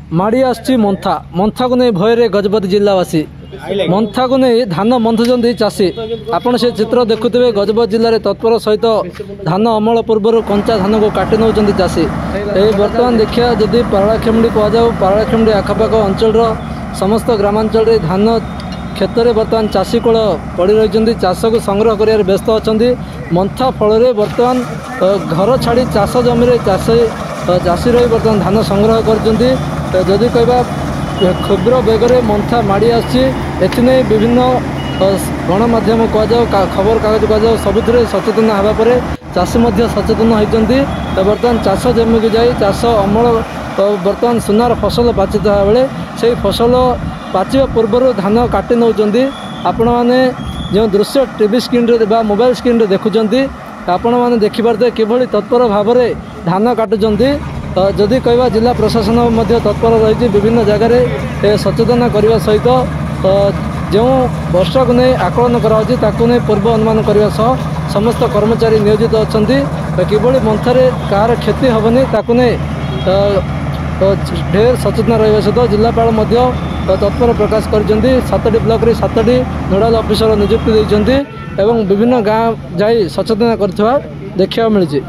माड़ी आसुची मंथा मंथा को नहीं भय गजपति जिलावासी मंथा को नहीं धान मंथुंट चाषी आपण से चित्र देखुवे गजपति जिले में तत्पर सहित धान अमल पूर्व कंचा धान को काटि नौ चाषी बर्तमान देखिए जदि पारलाखेमुंडी कहुँ पारलाखेमुंडी आखपाख अंचल समस्त ग्रामांचल धान क्षेत्र में बर्तमान चाषी कूल पड़ रही चाष को संग्रह कर व्यस्त अच्छा मंथा फल बर्तमान घर छाड़ी चाष जमी चाषी रही बर्तमान धान संग्रह करदी कहवा क्षुद्र बेगर मंथा माड़ी आसने विभिन्न गणमाध्यम कह खबर कागज कह सबुथ सचेतन होगापर चाषी सचेतन होती बर्तमान चाष जमी की जाए चाष अमल बर्तमान सुनार फसल पाचि बेले से फसल पाचिबा पूर्व धान काटि नौ आपण मैंने जो दृश्य टीवी स्क्रीन रे मोबाइल स्क्रीन रे देखुंट आपण मैंने देखिपारे किभली तत्पर भाव में धान काटुंट जदि कहवा जिला प्रशासन तत्पर रही विभिन्न जगार सचेतन करने सहित जो वर्षा को नहीं आकलन कर पूर्व अनुमान करने सह समस्त कर्मचारी नियोजित अच्छा किभली मंथारे कार क्षति हेनी ढेर सचेतन रहा सहित जिलापाल तत्पर प्रकाश कर 7टी ब्लॉक रे 7टी नोडाल ऑफिसर नियुक्ति देइछन्ती एवं विभिन्न गाँव जाई सचेतन करथिबा देखिया मिलछि।